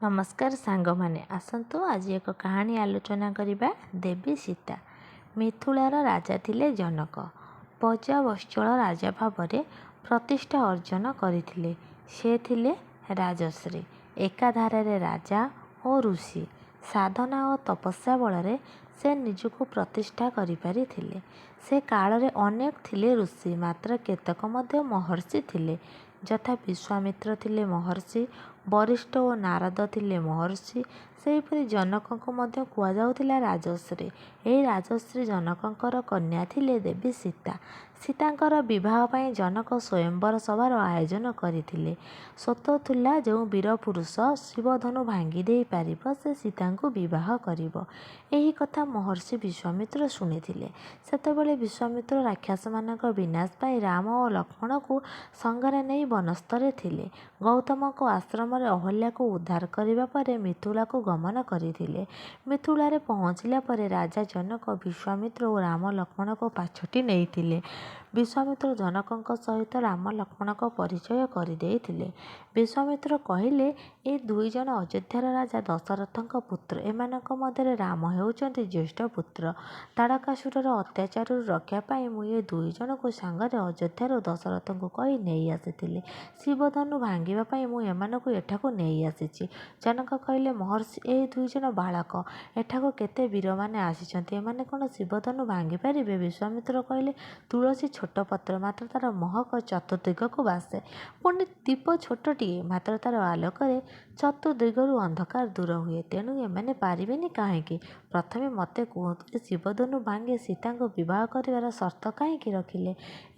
ନମସ୍କାର ସାଙ୍ଗମାନେ, ଆସନ୍ତୁ ଆଜି ଏକ କାହାଣୀ ଆଲୋଚନା କରିବା। ଦେବୀ ସୀତା। ମିଥିଳାର ରାଜା ଥିଲେ ଜନକ। ପ୍ରଜାବତ୍ସଳ ରାଜା ଭାବରେ ପ୍ରତିଷ୍ଠା ଅର୍ଜନ କରିଥିଲେ। ସେ ଥିଲେ ରାଜଶ୍ରୀ। ଏକାଧାରରେ ରାଜା ଓ ଋଷି। ସାଧନା ଓ ତପସ୍ୟା ବଳରେ ସେ ନିଜକୁ ପ୍ରତିଷ୍ଠା କରିପାରିଥିଲେ। ସେ କାଳରେ ଅନେକ ଥିଲେ ଋଷି, ମାତ୍ର କେତେକ ମଧ୍ୟ ମହର୍ଷି ଥିଲେ। ଯଥା ବିଶ୍ୱାମିତ୍ର ଥିଲେ ମହର୍ଷି, ବଶିଷ୍ଠ ଓ ନାରଦ ଥିଲେ ମହର୍ଷି। ସେହିପରି ଜନକଙ୍କୁ ମଧ୍ୟ କୁହାଯାଉଥିଲା ରାଜଶ୍ରୀ। ଏହି ରାଜଶ୍ରୀ ଜନକଙ୍କର କନ୍ୟା ଥିଲେ ଦେବୀ ସୀତା। ସୀତାଙ୍କର ବିବାହ ପାଇଁ ଜନକ ସ୍ୱୟଂବର ସଭାର ଆୟୋଜନ କରିଥିଲେ। ସତ ଥିଲା, ଯେଉଁ ବୀର ପୁରୁଷ ଶିବଧନୁ ଭାଙ୍ଗି ଦେଇପାରିବ ସେ ସୀତାଙ୍କୁ ବିବାହ କରିବ। ଏହି କଥା ମହର୍ଷି ବିଶ୍ୱାମିତ୍ର ଶୁଣିଥିଲେ। ସେତେବେଳେ ବିଶ୍ୱାମିତ୍ର ରାକ୍ଷସମାନଙ୍କ ବିନାଶ ପାଇଁ ରାମ ଓ ଲକ୍ଷ୍ମଣଙ୍କୁ ସଙ୍ଗରେ ନେଇ ବନସ୍ତରେ ଥିଲେ। ଗୌତମଙ୍କ ଆଶ୍ରମରେ ଅହଲ୍ୟାକୁ ଉଦ୍ଧାର କରିବା ପରେ ମିଥିଳାକୁ ଗମନ କରିଥିଲେ। ମିଥିଳାରେ ପହଞ୍ଚିଲା ପରେ ରାଜା ଜନକ ବିଶ୍ୱାମିତ୍ର ଓ ରାମ ଲକ୍ଷ୍ମଣଙ୍କୁ ପାଛୋଟି ନେଇଥିଲେ। ବିଶ୍ୱାମିତ୍ର ଜନକଙ୍କ ସହିତ ରାମ ଲକ୍ଷ୍ମଣଙ୍କ ପରିଚୟ କରିଦେଇଥିଲେ। ବିଶ୍ୱାମିତ୍ର କହିଲେ, ଏ ଦୁଇଜଣ ଅଯୋଧ୍ୟାର ରାଜା ଦଶରଥଙ୍କ ପୁତ୍ର। ଏମାନଙ୍କ ମଧ୍ୟରେ ରାମ ହେଉଛନ୍ତି ଜ୍ୟେଷ୍ଠ ପୁତ୍ର। ତାଡ଼କାସୁରର ଅତ୍ୟାଚାରରୁ ରକ୍ଷା ପାଇଁ ମୁଁ ଏ ଦୁଇଜଣଙ୍କୁ ସାଙ୍ଗରେ ଅଯୋଧ୍ୟାରୁ ଦଶରଥଙ୍କୁ କହି ନେଇ ଆସିଥିଲି। ଶିବଧନୁ ଭାଙ୍ଗିବା ପାଇଁ ମୁଁ ଏମାନଙ୍କୁ ଏଠାକୁ ନେଇ ଆସିଛି। ଜନକ କହିଲେ, ମହର୍ଷି, ଏହି ଦୁଇଜଣ ବାଳକ। ଏଠାକୁ କେତେ ବୀରମାନେ ଆସିଛନ୍ତି, ଏମାନେ କ'ଣ ଶିବଧନୁ ଭାଙ୍ଗିପାରିବେ? ବିଶ୍ୱାମିତ୍ର କହିଲେ, ତୁଳସୀ ଛୋଟ ପତ୍ର, ମାତ୍ର ତାର ମହକ ଚତୁର୍ଦିଗକୁ ବାସେ। ପୁଣି ଦୀପ ଛୋଟଟିଏ, ମାତ୍ର ତାର ଆଲୋକରେ ଚତୁର୍ଦିଗରୁ ଅନ୍ଧକାର ଦୂର ହୁଏ। ତେଣୁ ଏମାନେ ପାରିବେନି କାହିଁକି? ପ୍ରଥମେ ମୋତେ କୁହନ୍ତୁ, ଏ ଶିବଧନୁ ଭାଙ୍ଗି ସୀତାଙ୍କୁ ବିବାହ କରିବାର ସର୍ତ୍ତ କାହିଁକି ରଖିଲେ?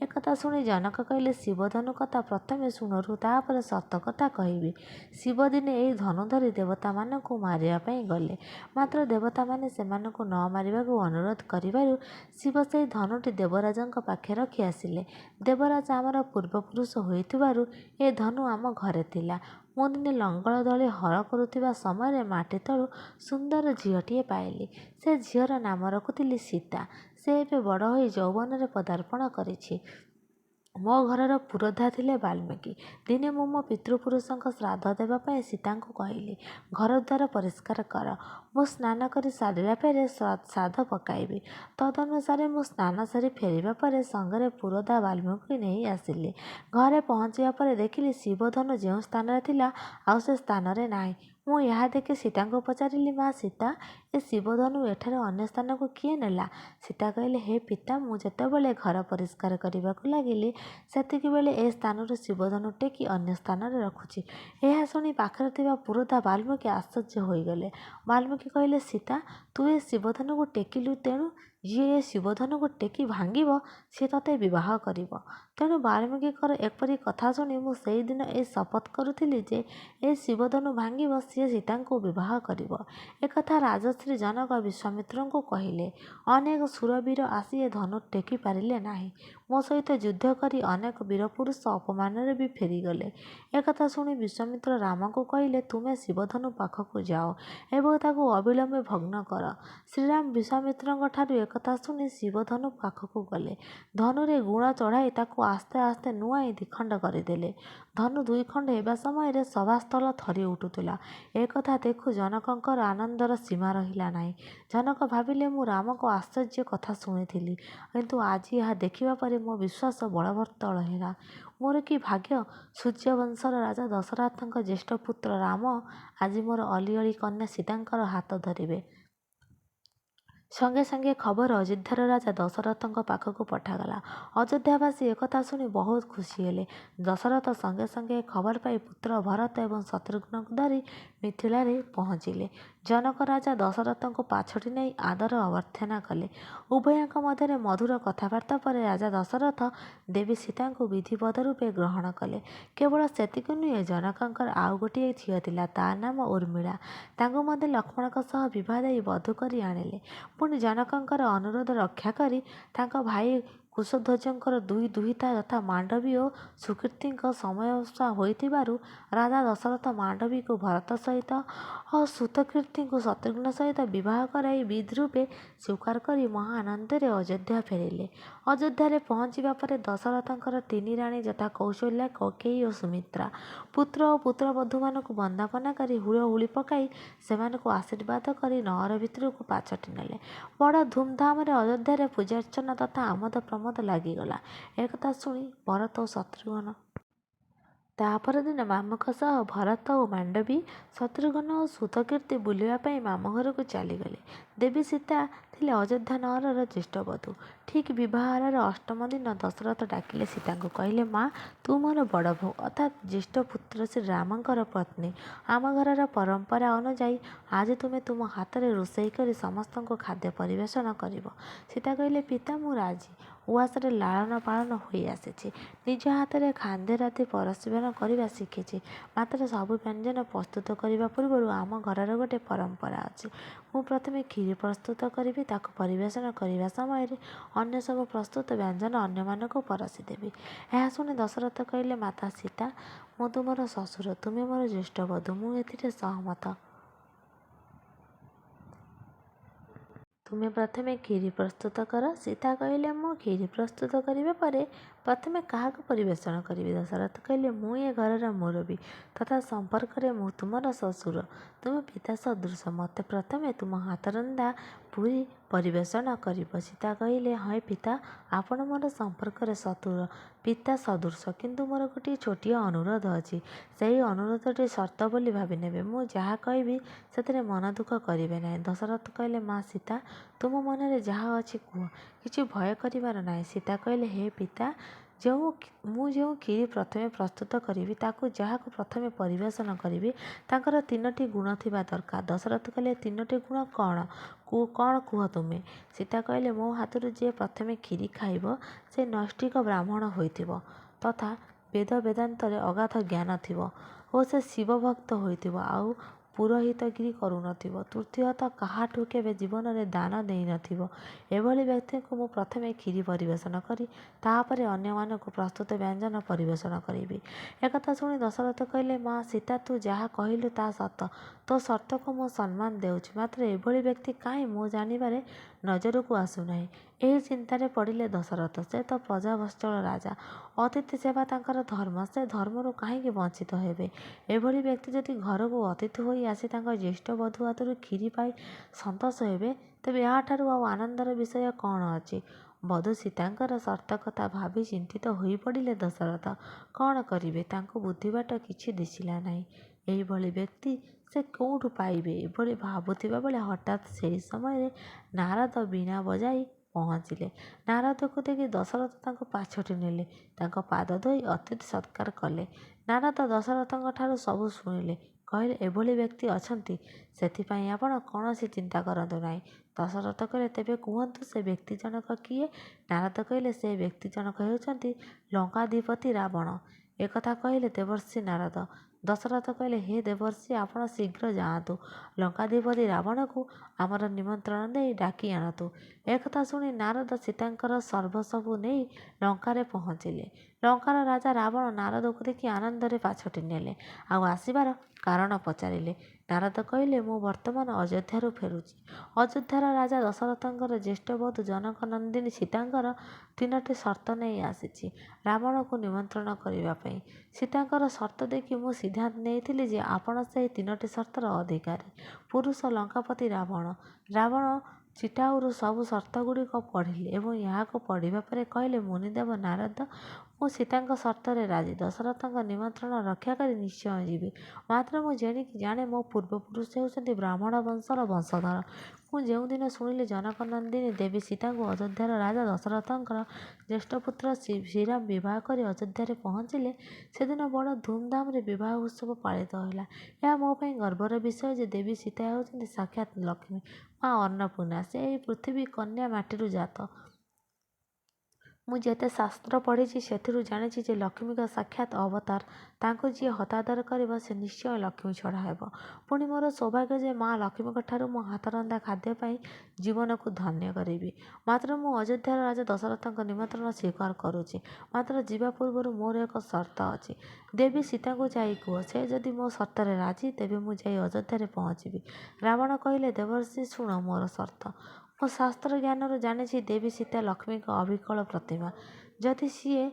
ଏକଥା ଶୁଣି ଜନକ କହିଲେ, ଶିବଧନୁ କଥା ପ୍ରଥମେ ଶୁଣନ୍ତୁ, ତାପରେ ସର୍ତ୍ତ କଥା କହିବି। ଶିବ ଦିନେ ଏହି ଧନୁ ଧରି ଦେବତାମାନଙ୍କୁ ମାରିବା ପାଇଁ ଗଲେ। ମାତ୍ର ଦେବତାମାନେ ସେମାନଙ୍କୁ ନ ମାରିବାକୁ ଅନୁରୋଧ କରିବାରୁ ଶିବ ସେହି ଧନୁଟି ଦେବରାଜଙ୍କ ପାଖେ ରଖି ଆସିଲେ। ଦେବରାଜ ଆମର ପୂର୍ବପୁରୁଷ ହୋଇଥିବାରୁ ଏ ଧନୁ ଆମ ଘରେ ଥିଲା। ମୁଁ ଦିନେ ଲଙ୍ଗଳ ଦଳି ହଳ କରୁଥିବା ସମୟରେ ମାଟି ତଳୁ ସୁନ୍ଦର ଝିଅଟିଏ ପାଇଲି। ସେ ଝିଅର ନାମ ରଖିଥିଲି ସୀତା। ସେ ଏବେ ବଡ଼ ହୋଇ ଯୌବନରେ ପଦାର୍ପଣ କରିଛି। ମୋ ଘରର ପୁରୋଧା ଥିଲେ ବାଲ୍ମୀକି। ଦିନେ ମୁଁ ମୋ ପିତୃପୁରୁଷଙ୍କ ଶ୍ରାଦ୍ଧ ଦେବା ପାଇଁ ସୀତାଙ୍କୁ କହିଲି, ଘରଦ୍ୱାର ପରିଷ୍କାର କର। ମୁଁ ସ୍ନାନ କରି ସାରିଲା ପରେ ଶ୍ରାଦ୍ଧ ପକାଇବି। ତଦନୁସାରେ ମୁଁ ସ୍ନାନ ସାରି ଫେରିବା ପରେ ସଙ୍ଗରେ ପୁରୋଧା ବାଲ୍ମୀକି ନେଇ ଆସିଲି। ଘରେ ପହଞ୍ଚିବା ପରେ ଦେଖିଲି ଶିବଧନୁ ଯେଉଁ ସ୍ଥାନରେ ଥିଲା ଆଉ ସେ ସ୍ଥାନରେ ନାହିଁ। ମୁଁ ଏହା ଦେଖି ସୀତାଙ୍କୁ ପଚାରିଲି, ମା ସୀତା, ଏ ଶିବଧନୁ ଏଠାରୁ ଅନ୍ୟ ସ୍ଥାନକୁ କିଏ ନେଲା? ସୀତା କହିଲେ, ହେ ପିତା, ମୁଁ ଯେତେବେଳେ ଘର ପରିଷ୍କାର କରିବାକୁ ଲାଗିଲି ସେତିକିବେଳେ ଏ ସ୍ଥାନରୁ ଶିବଧନୁ ଟେକି ଅନ୍ୟ ସ୍ଥାନରେ ରଖୁଛି। ଏହା ଶୁଣି ପାଖରେ ଥିବା ପୁରୋଧା ବାଲ୍ମୀକି ଆଶ୍ଚର୍ଯ୍ୟ ହୋଇଗଲେ। ବାଲ୍ମୀକି କହିଲେ, ସୀତା, ତୁ ଏ ଶିବଧନୁକୁ ଟେକିଲୁ, ତେଣୁ ଯିଏ ଏ ଶିବଧନୁକୁ ଟେକି ଭାଙ୍ଗିବ ସିଏ ତୋତେ ବିବାହ କରିବ। ତେଣୁ ବାଲ୍ମୀକିଙ୍କର ଏପରି କଥା ଶୁଣି ମୁଁ ସେହିଦିନ ଏ ଶପଥ କରୁଥିଲି ଯେ ଏ ଶିବଧନୁ ଭାଙ୍ଗିବ ସିଏ ସୀତାଙ୍କୁ ବିବାହ କରିବ। ଏକଥା ରାଜଶ୍ରୀ ଜନକ ବିଶ୍ୱାମିତ୍ରଙ୍କୁ କହିଲେ। ଅନେକ ଶୂରବୀର ଆସି ଏ ଧନୁ ଟେକି ପାରିଲେ ନାହିଁ। ମୋ ସହିତ ଯୁଦ୍ଧ କରି ଅନେକ ବୀରପୁରୁଷ ଅପମାନରେ ବି ଫେରିଗଲେ। ଏକଥା ଶୁଣି ବିଶ୍ୱାମିତ୍ର ରାମଙ୍କୁ କହିଲେ, ତୁମେ ଶିବଧନୁ ପାଖକୁ ଯାଅ ଏବଂ ତାକୁ ଅବିଳମ୍ବେ ଭଗ୍ନ କର। ଶ୍ରୀରାମ ବିଶ୍ୱାମିତ୍ରଙ୍କ ଠାରୁ ଏକଥା ଶୁଣି ଶିବଧନୁ ପାଖକୁ ଗଲେ। ଧନୁରେ ଗୁଣ ଚଢ଼ାଇ ତାକୁ ଆସ୍ତେ ଆସ୍ତେ ନୁଆଁଇ ଦ୍ୱିଖଣ୍ଡ କରିଦେଲେ। ଧନୁ ଦୁଇଖଣ୍ଡ ହେବା ସମୟରେ ସଭାସ୍ଥଳ ଥରି ଉଠୁଥିଲା। ଏକଥା ଦେଖୁ ଜନକଙ୍କର ଆନନ୍ଦର ସୀମା ରହିଲା ନାହିଁ। ଜନକ ଭାବିଲେ, ମୁଁ ରାମଙ୍କ ଆଶ୍ଚର୍ଯ୍ୟ କଥା ଶୁଣିଥିଲି, କିନ୍ତୁ ଆଜି ଏହା ଦେଖିବା ପରେ ମୋ ବିଶ୍ୱାସ ବଳବତ୍ତର ହେଲା। ମୋର କି ଭାଗ୍ୟ, ସୂର୍ଯ୍ୟବଂଶର ରାଜା ଦଶରଥଙ୍କ ଜ୍ୟେଷ୍ଠ ପୁତ୍ର ରାମ ଆଜି ମୋର ଅଲିଅଳି କନ୍ୟା ସୀତାଙ୍କର ହାତ ଧରିବେ। ସଙ୍ଗେ ସଙ୍ଗେ ଖବର ଅଯୋଧ୍ୟାର ରାଜା ଦଶରଥଙ୍କ ପାଖକୁ ପଠାଗଲା। ଅଯୋଧ୍ୟାବାସୀ ଏକଥା ଶୁଣି ବହୁତ ଖୁସି ହେଲେ। ଦଶରଥ ସଙ୍ଗେ ସଙ୍ଗେ ଖବର ପାଇ ପୁତ୍ର ଭରତ ଏବଂ ଶତ୍ରୁଘ୍ନଙ୍କୁ ଧରି ମିଥିଳାରେ ପହଞ୍ଚିଲେ। ଜନକ ରାଜା ଦଶରଥଙ୍କୁ ପାଛୋଟି ନେଇ ଆଦର ଅଭ୍ୟର୍ଥନା କଲେ। ଉଭୟଙ୍କ ମଧ୍ୟରେ ମଧୁର କଥାବାର୍ତ୍ତା ପରେ ରାଜା ଦଶରଥ ଦେବୀ ସୀତାଙ୍କୁ ବିଧିବଦ୍ଧ ରୂପେ ଗ୍ରହଣ କଲେ। କେବଳ ସେତିକି ନୁହେଁ, ଜନକଙ୍କର ଆଉ ଗୋଟିଏ ଝିଅ ଥିଲା, ତା ନାମ ଉର୍ମିଳା। ତାଙ୍କୁ ମଧ୍ୟ ଲକ୍ଷ୍ମଣଙ୍କ ସହ ବିବାହ ଦେଇ ବଧୂ କରି ଆଣିଲେ। ପୁଣି ଜନକଙ୍କର ଅନୁରୋଧ ରକ୍ଷା କରି ତାଙ୍କ ଭାଇ କୁଶଧ୍ୱଜଙ୍କର ଦୁଇ ଦୁହିତା ଯଥା ମାଣ୍ଡବୀ ଓ ସୁକୀର୍ତ୍ତିଙ୍କ ସମୟସ୍ୟା ହୋଇଥିବାରୁ ରାଜା ଦଶରଥ ମାଣ୍ଡବୀକୁ ଭରତ ସହିତ ଓ ସୁତକୀର୍ତ୍ତିଙ୍କୁ ଶତ୍ରୁଘ୍ନ ସହିତ ବିବାହ କରାଇ ବିଧି ରୂପେ ସ୍ୱୀକାର କରି ମହା ଆନନ୍ଦରେ ଅଯୋଧ୍ୟା ଫେରିଲେ। ଅଯୋଧ୍ୟାରେ ପହଞ୍ଚିବା ପରେ ଦଶରଥଙ୍କର ତିନି ରାଣୀ ଯଥା କୌଶଲ୍ୟା, କୈକେୟୀ ଓ ସୁମିତ୍ରା ପୁତ୍ର ଓ ପୁତ୍ରବଧୂମାନଙ୍କୁ ବନ୍ଦାପନା କରି ହୁଳହୁଳି ପକାଇ ସେମାନଙ୍କୁ ଆଶୀର୍ବାଦ କରି ନଗର ଭିତରକୁ ପାଛୋଟି ନେଲେ। ବଡ଼ ଧୁମ୍‌ଧାମରେ ଅଯୋଧ୍ୟାରେ ପୂଜାର୍ଚ୍ଚନା ତଥା ଆମୋଦ ପ୍ରମୋଦ ଲାଗିଗଲା। ଏକଥା ଶୁଣି ଭରତ ଓ ଶତ୍ରୁଘ୍ନ ତା ପରଦିନ ମାମୁଙ୍କ ସହ ଭରତ ଓ ମାଣ୍ଡବୀ, ଶତ୍ରୁଘ୍ନ ଓ ସୁତକୀର୍ତ୍ତି ବୁଲିବା ପାଇଁ ମାମୁଁ ଘରକୁ ଚାଲିଗଲେ। ଦେବୀ ସୀତା ଥିଲେ ଅଯୋଧ୍ୟା ନଗରର ଜ୍ୟେଷ୍ଠ ବଧୂ। ଠିକ୍ ବିବାହର ଅଷ୍ଟମ ଦିନ ଦଶରଥ ଡାକିଲେ ସୀତାଙ୍କୁ। କହିଲେ, ମା, ତୁ ମୋର ବଡ଼ ବୋହୂ ଅର୍ଥାତ୍ ଜ୍ୟେଷ୍ଠ ପୁତ୍ର ଶ୍ରୀରାମଙ୍କର ପତ୍ନୀ। ଆମ ଘରର ପରମ୍ପରା ଅନୁଯାୟୀ ଆଜି ତୁମେ ତୁମ ହାତରେ ରୋଷେଇ କରି ସମସ୍ତଙ୍କୁ ଖାଦ୍ୟ ପରିବେଷଣ କରିବ। ସୀତା କହିଲେ, ପିତା, ମୁଁ ରାଜି। ଉଆସରେ ଲାଳନ ପାଳନ ହୋଇ ଆସିଛି। ନିଜ ହାତରେ ଖାଦ୍ୟରାତି ପରିବେଷଣ କରିବା ଶିଖିଛି। ମାତ୍ର ସବୁ ବ୍ୟଞ୍ଜନ ପ୍ରସ୍ତୁତ କରିବା ପୂର୍ବରୁ ଆମ ଘରର ଗୋଟେ ପରମ୍ପରା ଅଛି। ମୁଁ ପ୍ରଥମେ କ୍ଷୀରି ପ୍ରସ୍ତୁତ କରିବି। ତାକୁ ପରିବେଷଣ କରିବା ସମୟରେ ଅନ୍ୟ ସବୁ ପ୍ରସ୍ତୁତ ବ୍ୟଞ୍ଜନ ଅନ୍ୟମାନଙ୍କୁ ପରଷି ଦେବି। ଏହା ଶୁଣି ଦଶରଥ କହିଲେ, ମାତା ସୀତା, ମୁଁ ତୁମର ଶ୍ୱଶୁର, ତୁମେ ମୋର ଜ୍ୟେଷ୍ଠ ବଧୂ। ମୁଁ ଏଥିରେ ସହମତ। ତୁମେ ପ୍ରଥମେ କ୍ଷୀରି ପ୍ରସ୍ତୁତ କର। ସୀତା କହିଲେ, ମୁଁ କ୍ଷୀରି ପ୍ରସ୍ତୁତ କରିବା ପରେ ପ୍ରଥମେ କାହାକୁ ପରିବେଷଣ କରିବି? ଦଶରଥ କହିଲେ, ମୁଁ ଏ ଘରର ମୁରବୀ ତଥା ସମ୍ପର୍କରେ ମୁଁ ତୁମର ଶ୍ୱଶୁର। ତୁମେ ପିତା ସଦୃଶ। ମୋତେ ପ୍ରଥମେ ତୁମ ହାତରନ୍ଧା ପୁରୀ ପରିବେଷଣ କରିବ। ସୀତା କହିଲେ, ହଁ ପିତା, ଆପଣ ମୋର ସମ୍ପର୍କରେ ଶ୍ୱଶୁର, ପିତା ସଦୃଶ। କିନ୍ତୁ ମୋର ଗୋଟିଏ ଛୋଟିଆ ଅନୁରୋଧ ଅଛି। ସେହି ଅନୁରୋଧଟି ସର୍ତ୍ତ ବୋଲି ଭାବି ନେବେ। ମୁଁ ଯାହା କହିବି ସେଥିରେ ମନ ଦୁଃଖ କରିବେ ନାହିଁ। ଦଶରଥ କହିଲେ, ମା ସୀତା, ତୁମ ମନରେ ଯାହା ଅଛି କୁହ। କିଛି ଭୟ କରିବାର ନାହିଁ। ସୀତା କହିଲେ, ହେ ପିତା, ମୁଁ ଯେଉଁ କ୍ଷୀରି ପ୍ରଥମେ ପ୍ରସ୍ତୁତ କରିବି ତାକୁ ଯାହାକୁ ପ୍ରଥମେ ପରିବେଷଣ କରିବି ତାଙ୍କର 3ଟି ଗୁଣ ଥିବା ଦରକାର। ଦଶରଥ କହିଲେ, 3ଟି ଗୁଣ କ'ଣ? କ'ଣ କୁହ ତୁମେ? ସୀତା କହିଲେ, ମୋ ହାତରୁ ଯିଏ ପ୍ରଥମେ କ୍ଷୀରି ଖାଇବ ସେ ନୈଷ୍ଠିକ ବ୍ରାହ୍ମଣ ହୋଇଥିବ ତଥା ବେଦ ବେଦାନ୍ତରେ ଅଗାଧ ଜ୍ଞାନ ଥିବ ଓ ସେ ଶିବ ଭକ୍ତ ହୋଇଥିବ ଆଉ ପୁରୋହିତଗିରି କରୁନଥିବ। ତୃତୀୟତଃ, କାହାଠୁ କେବେ ଜୀବନରେ ଦାନ ଦେଇନଥିବ। ଏଭଳି ବ୍ୟକ୍ତିଙ୍କୁ ମୁଁ ପ୍ରଥମେ କ୍ଷୀରି ପରିବେଷଣ କରି ତାହାପରେ ଅନ୍ୟମାନଙ୍କୁ ପ୍ରସ୍ତୁତ ବ୍ୟଞ୍ଜନ ପରିବେଷଣ କରିବି। ଏକଥା ଶୁଣି ଦଶରଥ କହିଲେ, ମା ସୀତା, ତୁ ଯାହା କହିଲୁ ତାହା ସତ। ତୋ ସର୍ତ୍ତକୁ ମୁଁ ସମ୍ମାନ ଦେଉଛି। ମାତ୍ର ଏଭଳି ବ୍ୟକ୍ତି କାହିଁ ମୋ ଜାଣିବାରେ ନଜରକୁ ଆସୁନାହିଁ। ଏହି ଚିନ୍ତାରେ ପଡ଼ିଲେ ଦଶରଥ। ସେ ତ ପ୍ରଜାବତ୍ସଳ ରାଜା। ଅତିଥି ସେବା ତାଙ୍କର ଧର୍ମ। ସେ ଧର୍ମରୁ କାହିଁକି ବଞ୍ଚିତ ହେବେ? ଏଭଳି ବ୍ୟକ୍ତି ଯଦି ଘରକୁ ଅତିଥି ହୋଇ ଆସି ତାଙ୍କ ଜ୍ୟେଷ୍ଠ ବଧୂ ହାତରୁ କ୍ଷୀରି ପାଇ ସନ୍ତୋଷ ହେବେ, ତେବେ ଏହାଠାରୁ ଆଉ ଆନନ୍ଦର ବିଷୟ କ'ଣ ଅଛି? ବଧୂ ସୀତାଙ୍କର ସର୍ତ୍ତ କଥା ଭାବି ଚିନ୍ତିତ ହୋଇପଡ଼ିଲେ ଦଶରଥ। କ'ଣ କରିବେ? ତାଙ୍କୁ ବୁଦ୍ଧିବାଟ କିଛି ଦିଶିଲା ନାହିଁ। ଏହିଭଳି ବ୍ୟକ୍ତି ସେ କେଉଁଠୁ ପାଇବେ? ଏଭଳି ଭାବୁଥିବା ବେଳେ ହଠାତ୍ ସେହି ସମୟରେ ନାରଦ ବୀଣା ବଜାଇ ପହଞ୍ଚିଲେ। ନାରଦକୁ ଦେଖି ଦଶରଥ ତାଙ୍କୁ ପାଛୋଟି ନେଲେ। ତାଙ୍କ ପାଦ ଧୋଇ ଅତିଥି ସତ୍କାର କଲେ। ନାରଦ ଦଶରଥଙ୍କ ଠାରୁ ସବୁ ଶୁଣିଲେ। କହିଲେ, ଏଭଳି ବ୍ୟକ୍ତି ଅଛନ୍ତି, ସେଥିପାଇଁ ଆପଣ କୌଣସି ଚିନ୍ତା କରନ୍ତୁ ନାହିଁ। ଦଶରଥ କହିଲେ, ତେବେ କୁହନ୍ତୁ ସେ ବ୍ୟକ୍ତି ଜଣକ କିଏ? ନାରଦ କହିଲେ, ସେ ବ୍ୟକ୍ତି ଜଣକ ହେଉଛନ୍ତି ଲଙ୍କାଧିପତି ରାବଣ। ଏକଥା କହିଲେ ଦେବର୍ଷି ନାରଦ। ଦଶରଥ କହିଲେ, ହେ ଦେବର୍ଷି, ଆପଣ ଶୀଘ୍ର ଯାଆନ୍ତୁ। ଲଙ୍କାଧିପତି ରାବଣକୁ ଆମର ନିମନ୍ତ୍ରଣ ଦେଇ ଡାକି ଆଣନ୍ତୁ। ଏକଥା ଶୁଣି ନାରଦ ସୀତାଙ୍କର ସର୍ବସ୍ୱ ନେଇ ଲଙ୍କାରେ ପହଞ୍ଚିଲେ। ଲଙ୍କାର ରାଜା ରାବଣ ନାରଦକୁ ଦେଖି ଆନନ୍ଦରେ ପାଛୋଟି ନେଲେ ଆଉ ଆସିବାର କାରଣ ପଚାରିଲେ। ନାରଦ କହିଲେ, ମୁଁ ବର୍ତ୍ତମାନ ଅଯୋଧ୍ୟାରୁ ଫେରୁଛି। ଅଯୋଧ୍ୟାର ରାଜା ଦଶରଥଙ୍କର ଜ୍ୟେଷ୍ଠ ବଧୂ ଜନକନନ୍ଦିନୀ ସୀତାଙ୍କର 3ଟି ସର୍ତ୍ତ ନେଇ ଆସିଛି ରାବଣକୁ ନିମନ୍ତ୍ରଣ କରିବା ପାଇଁ। ସୀତାଙ୍କର ସର୍ତ୍ତ ଦେଖି ମୁଁ ସିଦ୍ଧାନ୍ତ ନେଇଥିଲି ଯେ ଆପଣ ସେହି 3ଟି ସର୍ତ୍ତର ଅଧିକାରୀ ପୁରୁଷ ଲଙ୍କାପତି ରାବଣ। ରାବଣ ଚିଟାଉରୁ ସବୁ ସର୍ତ୍ତଗୁଡ଼ିକ ପଢ଼ିଲେ ଏବଂ ଏହାକୁ ପଢ଼ିବା ପରେ କହିଲେ, ମୁନିଦେବ ନାରଦ, ମୁଁ ସୀତାଙ୍କ ସର୍ତ୍ତରେ ରାଜି। ଦଶରଥଙ୍କ ନିମନ୍ତ୍ରଣ ରକ୍ଷା କରି ନିଶ୍ଚୟ ଯିବି। ମାତ୍ର ମୁଁ ଯେଣିକି ଜାଣେ ମୋ ପୂର୍ବପୁରୁଷ ହେଉଛନ୍ତି ବ୍ରାହ୍ମଣ ବଂଶର ବଂଶଧର। ମୁଁ ଯେଉଁଦିନ ଶୁଣିଲି ଜନକନନ୍ଦିନୀ ଦେବୀ ସୀତାଙ୍କୁ ଅଯୋଧ୍ୟାର ରାଜା ଦଶରଥଙ୍କର ଜ୍ୟେଷ୍ଠ ପୁତ୍ର ଶ୍ରୀରାମ ବିବାହ କରି ଅଯୋଧ୍ୟାରେ ପହଞ୍ଚିଲେ, ସେଦିନ ବଡ଼ ଧୁମ୍‌ଧାମରେ ବିବାହ ଉତ୍ସବ ପାଳିତ ହେଲା। ଏହା ମୋ ପାଇଁ ଗର୍ବର ବିଷୟ ଯେ ଦେବୀ ସୀତା ହେଉଛନ୍ତି ସାକ୍ଷାତ୍ ଲକ୍ଷ୍ମୀ, ମା ଅନ୍ନପୂର୍ଣ୍ଣା। ସେ ଏହି ପୃଥିବୀ କନ୍ୟା ମାଟିରୁ ଜାତ। ମୁଁ ଯେତେ ଶାସ୍ତ୍ର ପଢ଼ିଛି ସେଥିରୁ ଜାଣିଛି ଯେ ଲକ୍ଷ୍ମୀଙ୍କ ସାକ୍ଷାତ ଅବତାର। ତାଙ୍କୁ ଯିଏ ହତାଦର କରିବ ସେ ନିଶ୍ଚୟ ଲକ୍ଷ୍ମୀ ଛଡ଼ା ହେବ। ପୁଣି ମୋର ସୌଭାଗ୍ୟ ଯେ ମା ଲକ୍ଷ୍ମୀଙ୍କ ଠାରୁ ମୋ ହାତରନ୍ଧା ଖାଦ୍ୟ ପାଇଁ ଜୀବନକୁ ଧନ୍ୟ କରିବି। ମାତ୍ର ମୁଁ ଅଯୋଧ୍ୟାର ରାଜା ଦଶରଥଙ୍କ ନିମନ୍ତ୍ରଣ ସ୍ୱୀକାର କରୁଛି। ମାତ୍ର ଯିବା ପୂର୍ବରୁ ମୋର ଏକ ସର୍ତ୍ତ ଅଛି। ଦେବୀ ସୀତାଙ୍କୁ ଯାଇ କୁହ, ସେ ଯଦି ମୋ ସର୍ତ୍ତରେ ରାଜି ତେବେ ମୁଁ ଯାଇ ଅଯୋଧ୍ୟାରେ ପହଞ୍ଚିବି। ରାବଣ କହିଲେ, ଦେବର୍ଷି ଶୁଣ ମୋର ସର୍ତ୍ତ। ମୋ ଶାସ୍ତ୍ର ଜ୍ଞାନରୁ ଜାଣିଛି ଦେବୀ ସୀତା ଲକ୍ଷ୍ମୀଙ୍କ ଅବିକଳ ପ୍ରତିମା। ଯଦି ସିଏ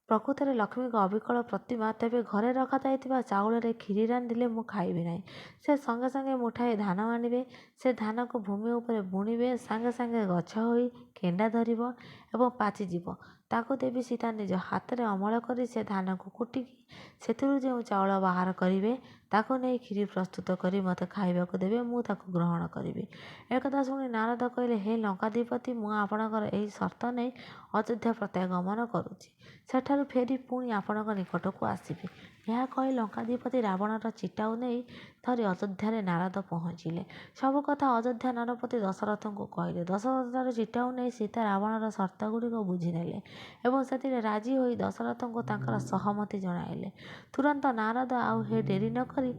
ପ୍ରକୃତରେ ଲକ୍ଷ୍ମୀଙ୍କ ଅବିକଳ ପ୍ରତିମା ତେବେ ଘରେ ରଖାଯାଇଥିବା ଚାଉଳରେ କ୍ଷୀରି ରାନ୍ଧିଲେ ମୁଁ ଖାଇବି ନାହିଁ। ସେ ସଙ୍ଗେ ସଙ୍ଗେ ମୁଠାଏ ଧାନ ଆଣିବେ। ସେ ଧାନକୁ ଭୂମି ଉପରେ ବୁଣିବେ। ସାଙ୍ଗେ ସାଙ୍ଗେ ଗଛ ହୋଇ କେଣ୍ଡା ଧରିବ ଏବଂ ପାଚିଯିବ। ତାକୁ ଦେବୀ ସୀତା ନିଜ ହାତରେ ଅମଳ କରି ସେ ଧାନକୁ କୁଟିକି ସେଥିରୁ ଯେଉଁ ଚାଉଳ ବାହାର କରିବେ ତାକୁ ନେଇ କ୍ଷୀରି ପ୍ରସ୍ତୁତ କରି ମୋତେ ଖାଇବାକୁ ଦେବେ। ମୁଁ ତାକୁ ଗ୍ରହଣ କରିବି। ଏକଥା ଶୁଣି ନାରଦ କହିଲେ, ହେ ଲଙ୍କାଧିପତି, ମୁଁ ଆପଣଙ୍କର ଏହି ସର୍ତ୍ତ ନେଇ ଅଯୋଧ୍ୟା ପ୍ରତ୍ୟାଗମନ କରୁଛି। ସେଠାରୁ ଫେରି ପୁଣି ଆପଣଙ୍କ ନିକଟକୁ ଆସିବି। ଏହା କହି ଲଙ୍କାଧିପତି ରାବଣର ଚିଟାଉ ନେଇ ଧରି ଅଯୋଧ୍ୟାରେ ନାରଦ ପହଞ୍ଚିଲେ। ସବୁ କଥା ଅଯୋଧ୍ୟା ନରପତି ଦଶରଥଙ୍କୁ କହିଲେ। ଦଶରଥଠାରୁ ଚିଟାଉ ନେଇ ସୀତା ରାବଣର ସର୍ତ୍ତଗୁଡ଼ିକ ବୁଝିନେଲେ ଏବଂ ସେଥିରେ ରାଜି ହୋଇ ଦଶରଥଙ୍କୁ ତାଙ୍କର ସହମତି ଜଣାଇଲେ। ତୁରନ୍ତ ନାରଦ ଆଉ ଡେରି ନ କରି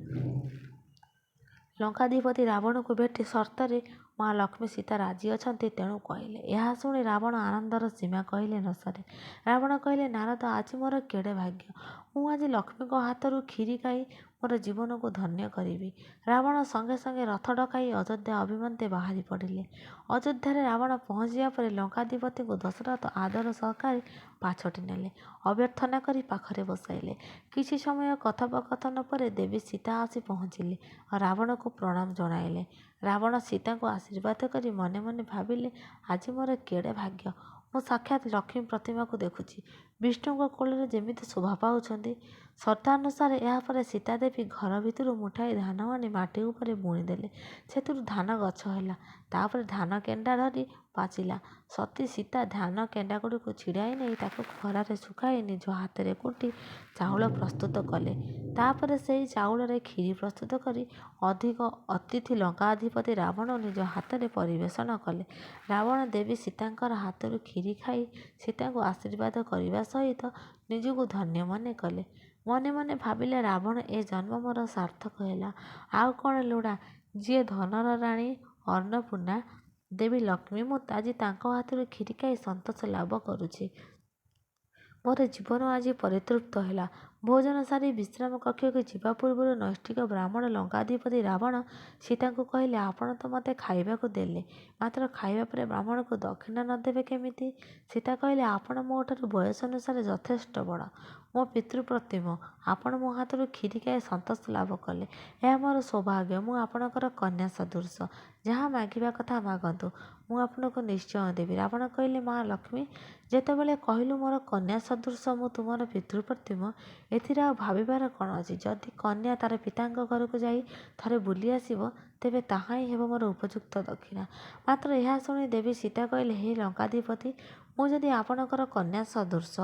ଲଙ୍କାଧିପତି ରାବଣକୁ ଭେଟି ସର୍ତ୍ତରେ ମା ଲକ୍ଷ୍ମୀ ସୀତା ରାଜି ଅଛନ୍ତି ତେଣୁ କହିଲେ। ଏହା ଶୁଣି ରାବଣ ଆନନ୍ଦର ସୀମା କହିଲେ ନ ସରେ। ରାବଣ କହିଲେ, ନାରଦ, ଆଜି ମୋର କେଡ଼େ ଭାଗ୍ୟ! ମୁଁ ଆଜି ଲକ୍ଷ୍ମୀଙ୍କ ହାତରୁ କ୍ଷୀରି ଖାଇ ମୋର ଜୀବନକୁ ଧନ୍ୟ କରିବି। ରାବଣ ସଙ୍ଗେ ସଙ୍ଗେ ରଥ ଡକାଇ ଅଯୋଧ୍ୟା ଅଭିମନ୍ତେ ବାହାରି ପଡ଼ିଲେ। ଅଯୋଧ୍ୟାରେ ରାବଣ ପହଞ୍ଚିବା ପରେ ଲଙ୍କାଧିପତିଙ୍କୁ ଦଶରଥ ଆଦର ସହକାରେ ପାଛୋଟି ନେଲେ। ଅଭ୍ୟର୍ଥନା କରି ପାଖରେ ବସାଇଲେ। କିଛି ସମୟ କଥୋପକଥନ ପରେ ଦେବୀ ସୀତା ଆସି ପହଞ୍ଚିଲେ ଓ ରାବଣକୁ ପ୍ରଣାମ ଜଣାଇଲେ। ରାବଣ ସୀତାଙ୍କୁ ଆଶୀର୍ବାଦ କରି ମନେ ମନେ ଭାବିଲେ, ଆଜି ମୋର କେଡ଼େ ଭାଗ୍ୟ! ମୁଁ ସାକ୍ଷାତ ଲକ୍ଷ୍ମୀ ପ୍ରତିମାକୁ ଦେଖୁଛି। ବିଷ୍ଣୁଙ୍କ କୋଳରେ ଯେମିତି ଶୋଭା ପାଉଛନ୍ତି। ସର୍ତ୍ତାନୁସାରେ ଏହାପରେ ସୀତାଦେବୀ ଘର ଭିତରୁ ମୁଠାଏ ଧାନ ଆଣି ମାଟି ଉପରେ ବୁଣିଦେଲେ। ସେଥିରୁ ଧାନ ଗଛ ହେଲା। ତାପରେ ଧାନ କେଣ୍ଡା ଧରି ପାଚିଲା। ସତୀ ସୀତା ଧାନ କେଣ୍ଡାଗୁଡ଼ିକୁ ଛିଡ଼ାଇ ନେଇ ତାକୁ ଖରାରେ ଶୁଖାଇ ନିଜ ହାତରେ କୁଟି ଚାଉଳ ପ୍ରସ୍ତୁତ କଲେ। ତାପରେ ସେହି ଚାଉଳରେ କ୍ଷୀରି ପ୍ରସ୍ତୁତ କରି ଅତିଥି ଲଙ୍କାଧିପତି ରାବଣ ନିଜ ହାତରେ ପରିବେଷଣ କଲେ। ରାବଣ ଦେବୀ ସୀତାଙ୍କର ହାତରୁ କ୍ଷୀରି ଖାଇ ସୀତାଙ୍କୁ ଆଶୀର୍ବାଦ କରିବା ସହିତ ନିଜକୁ ଧନ୍ୟ ମନେ କଲେ। ମନେ ମନେ ଭାବିଲେ, ରାବଣ, ଏ ଜନ୍ମ ମୋର ସାର୍ଥକ ହେଲା। ଆଉ କ'ଣ ଲୋଡ଼ା? ଯିଏ ଧନର ରାଣୀ ଅନ୍ନପୂର୍ଣ୍ଣା ଦେବୀ ଲକ୍ଷ୍ମୀ, ମୁଁ ଆଜି ତାଙ୍କ ହାତରୁ କ୍ଷୀରି ଖାଇ ସନ୍ତୋଷ ଲାଭ କରୁଛି। ମୋର ଜୀବନ ଆଜି ପରିତୃପ୍ତ ହେଲା। ଭୋଜନ ସାରି ବିଶ୍ରାମ କକ୍ଷକୁ ଯିବା ପୂର୍ବରୁ ନୈଷ୍ଠିକ ବ୍ରାହ୍ମଣ ଲଙ୍କାଧିପତି ରାବଣ ସୀତାଙ୍କୁ କହିଲେ, ଆପଣ ତ ମୋତେ ଖାଇବାକୁ ଦେଲେ, ମାତ୍ର ଖାଇବା ପରେ ବ୍ରାହ୍ମଣକୁ ଦକ୍ଷିଣା ନ ଦେବେ କେମିତି? ସୀତା କହିଲେ, ଆପଣ ମୋ ଠାରୁ ବୟସ ଅନୁସାରେ ଯଥେଷ୍ଟ ବଡ଼। ମୋ ପିତୃପ୍ରତିମ। ଆପଣ ମୋ ହାତରୁ କ୍ଷୀରି ଖାଇ ସନ୍ତୋଷ ଲାଭ କଲେ। ଏହା ମୋର ସୌଭାଗ୍ୟ। ମୁଁ ଆପଣଙ୍କର କନ୍ୟା ସଦୃଶ। ଯାହା ମାଗିବା କଥା ମାଗନ୍ତୁ, ମୁଁ ଆପଣଙ୍କୁ ନିଶ୍ଚୟ ଦେବି। ରାବଣ କହିଲେ, ମା ଲକ୍ଷ୍ମୀ, ଯେତେବେଳେ କହିଲୁ ମୋର କନ୍ୟା ସଦୃଶ ମୁଁ ତୁମର ପିତୃପ୍ରତିମ, ଏଥିରେ ଆଉ ଭାବିବାର କ'ଣ ଅଛି? ଯଦି କନ୍ୟା ତାର ପିତାଙ୍କ ଘରକୁ ଯାଇ ଥରେ ବୁଲି ଆସିବ ତେବେ ତାହା ହିଁ ହେବ ମୋର ଉପଯୁକ୍ତ ଦକ୍ଷିଣା। ମାତ୍ର ଏହା ଶୁଣି ଦେବୀ ସୀତା କହିଲେ, ହେ ଲଙ୍କାଧିପତି, ମୁଁ ଯଦି ଆପଣଙ୍କର କନ୍ୟା ସଦୃଶ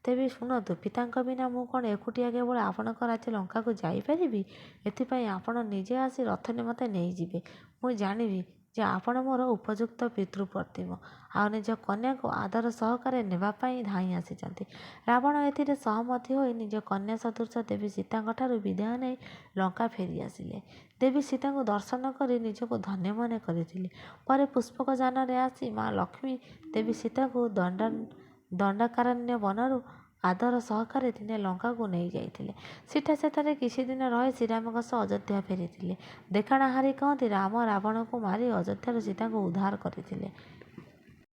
ତେବେ ଶୁଣନ୍ତୁ, ପିତାଙ୍କ ବିନା ମୁଁ କ'ଣ ଏକୁଟିଆ କେବଳ ଆପଣଙ୍କ ରାଜ୍ୟ ଲଙ୍କାକୁ ଯାଇପାରିବି? ଏଥିପାଇଁ ଆପଣ ନିଜେ ଆସି ରଥରେ ମୋତେ ନେଇଯିବେ। ମୁଁ ଜାଣିବି ଯେ ଆପଣ ମୋର ଉପଯୁକ୍ତ ପିତୃପ୍ରତିମ ଆଉ ନିଜ କନ୍ୟାକୁ ଆଦର ସହକାରେ ନେବା ପାଇଁ ଧାଇଁ ଆସିଛନ୍ତି। ରାବଣ ଏଥିରେ ସହମତି ହୋଇ ନିଜ କନ୍ୟା ସଦୃଶ ଦେବୀ ସୀତାଙ୍କଠାରୁ ବିଦାୟ ନେଇ ଲଙ୍କା ଫେରି ଆସିଲେ। ଦେବୀ ସୀତାଙ୍କୁ ଦର୍ଶନ କରି ନିଜକୁ ଧନ୍ୟ ମନେ କରିଥିଲେ। ପରେ ପୁଷ୍ପକ ଯାନରେ ଆସି ମା ଲକ୍ଷ୍ମୀ ଦେବୀ ସୀତାଙ୍କୁ ଦଣ୍ଡକାରଣ୍ୟ ବନରୁ ଆଦର ସହକାରେ ଦିନେ ଲଙ୍କାକୁ ନେଇ ଯାଇଥିଲେ। ସୀତା ସେଠାରେ କିଛି ଦିନ ରହି ଶ୍ରୀରାମଙ୍କ ସହ ଅଯୋଧ୍ୟା ଫେରିଥିଲେ। ଦେଖଣାହାରି କହନ୍ତି, ରାମ ରାବଣକୁ ମାରି ଅଯୋଧ୍ୟାରୁ ସୀତାଙ୍କୁ ଉଦ୍ଧାର କରିଥିଲେ।